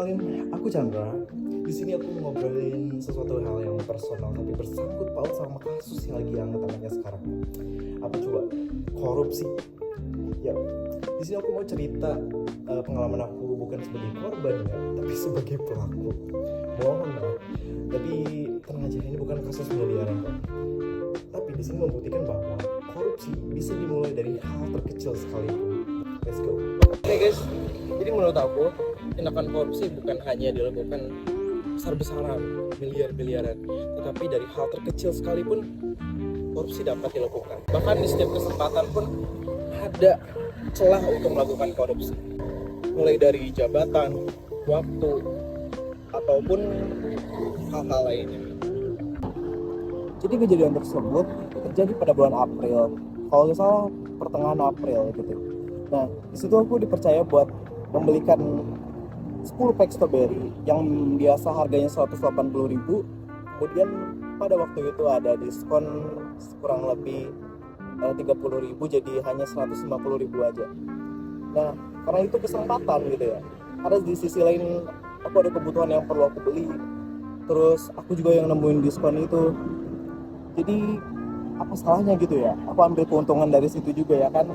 kenalin, aku Chandra. Di sini aku ngobrolin sesuatu hal yang personal tapi bersangkut paut sama kasus yang lagi hangat-hangatnya sekarang. Apa coba? Korupsi. Ya, di sini aku mau cerita pengalaman aku bukan sebagai korban ya, tapi sebagai pelaku. Mohon maaf. Tapi tenang aja, ini bukan kasus miliaran kok. Tapi di sini membuktikan bahwa korupsi bisa dimulai dari hal terkecil sekalipun. Let's go. Oke guys, jadi menurut aku tindakan korupsi bukan hanya dilakukan besar-besaran, miliar-miliaran, tetapi dari hal terkecil sekalipun korupsi dapat dilakukan. Bahkan di setiap kesempatan pun ada celah untuk melakukan korupsi, mulai dari jabatan, waktu, ataupun hal-hal lainnya. Jadi kejadian tersebut terjadi pada bulan April, kalau nggak salah pertengahan April gitu. Nah, di situ aku dipercaya buat membelikan 10 pack strawberry yang biasa harganya 180.000. Kemudian pada waktu itu ada diskon kurang lebih 30.000 jadi hanya 150.000 aja. Nah, karena itu kesempatan gitu ya. Karena di sisi lain aku ada kebutuhan yang perlu aku beli. Terus aku juga yang nemuin diskon itu. Jadi apa salahnya gitu ya? Aku ambil keuntungan dari situ juga ya kan.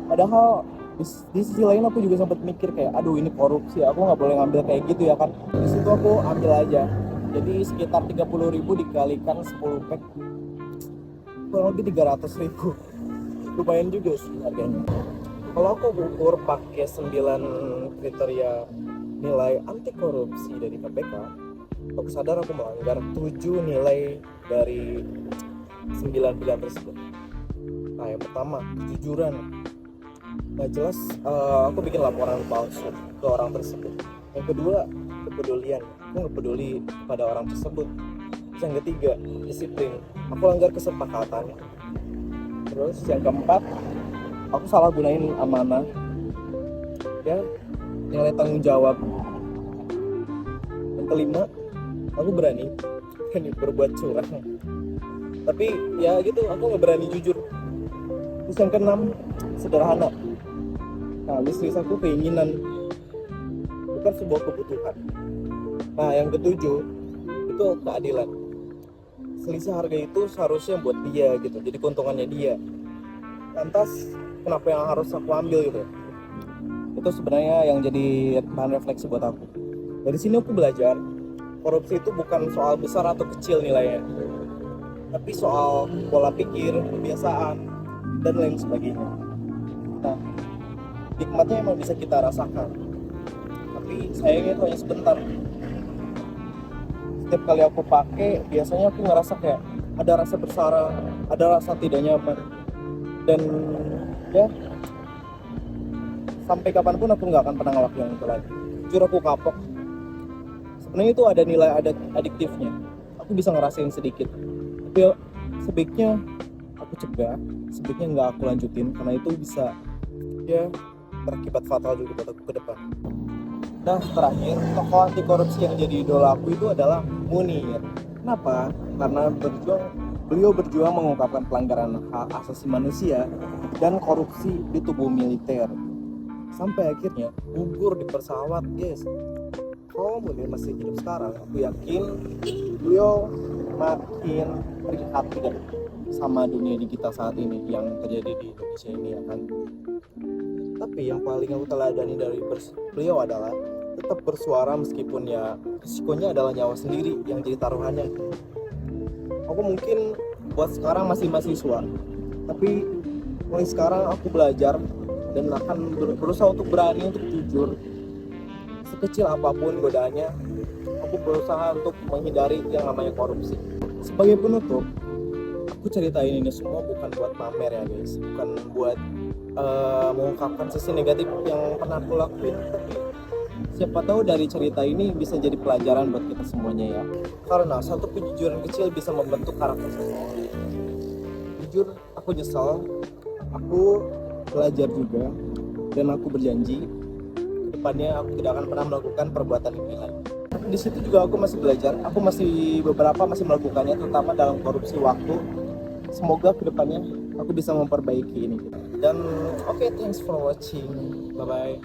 Padahal di sisi lain aku juga sempat mikir kayak, aduh ini korupsi, aku nggak boleh ngambil kayak gitu ya kan. Di situ aku ambil aja. Jadi sekitar 30.000 dikalikan 10 pack kurang lebih 300.000. Lumayan juga sih harganya. Kalau aku ukur pakai 9 kriteria nilai anti korupsi dari KPK, aku sadar aku melanggar 7 nilai dari 9 pilihan tersebut. Nah, yang pertama, kejujuran. Nah, jelas aku bikin laporan palsu ke orang tersebut. Yang kedua, kepedulian. Aku nggak peduli pada orang tersebut. Terus yang ketiga, disiplin. Aku langgar kesepakatan. Terus yang keempat, aku salah gunain amanah. Ya, nilai tanggung jawab. Yang kelima, aku berani berbuat curang. Tapi ya gitu, aku nggak berani jujur. Terus yang keenam, sederhana. Nah, bisnis aku keinginan, bukan sebuah kebutuhan. Nah, yang ketujuh, itu keadilan. Selisih harga itu seharusnya buat dia gitu, jadi keuntungannya dia. Lantas, kenapa yang harus aku ambil gitu? Itu sebenarnya yang jadi bahan refleksi buat aku. Dari sini aku belajar, korupsi itu bukan soal besar atau kecil nilainya, tapi soal pola pikir, kebiasaan, dan lain sebagainya. Nah, nikmatnya emang bisa kita rasakan, tapi sayangnya itu hanya sebentar. Setiap kali aku pakai, biasanya aku ngerasa kayak ada rasa bersara, ada rasa tidak nyaman, dan ya sampai kapanpun aku nggak akan pernah ngelakuin itu lagi. Jujur aku kapok. Sebenarnya itu ada nilai adiktifnya. Aku bisa ngerasain sedikit, tapi sebaiknya aku cegah, sebaiknya nggak aku lanjutin karena itu bisa ya berakibat fatal juga buat aku ke depan. Nah, terakhir, tokoh anti korupsi yang jadi idola aku itu adalah Munir. Kenapa? Karena beliau berjuang mengungkapkan pelanggaran hak asasi manusia dan korupsi di tubuh militer. Sampai akhirnya gugur di pesawat, guys. Kalau Munir masih hidup sekarang, aku yakin beliau makin prihatin sama dunia digital saat ini yang terjadi di Indonesia ini ya kan. Tapi yang paling aku teladani dari beliau adalah tetap bersuara meskipun ya risikonya adalah nyawa sendiri yang jadi taruhannya. Aku mungkin buat sekarang masih mahasiswa, tapi mulai sekarang aku belajar dan akan berusaha untuk berani untuk jujur. Sekecil apapun godaannya, aku berusaha untuk menghindari yang namanya korupsi. Sebagai penutup, aku ceritain ini semua bukan buat pamer ya guys, bukan buat mengungkapkan sisi negatif yang pernah aku lakuin, tapi siapa tahu dari cerita ini bisa jadi pelajaran buat kita semuanya ya. Karena satu kejujuran kecil bisa membentuk karakter seseorang. Jujur, aku nyesal, aku belajar juga, dan aku berjanji kedepannya aku tidak akan pernah melakukan perbuatan ini lagi. Di situ juga aku masih belajar, aku masih beberapa masih melakukannya, terutama dalam korupsi waktu. Semoga kedepannya aku bisa memperbaiki ini. Dan oke, thanks for watching, bye bye.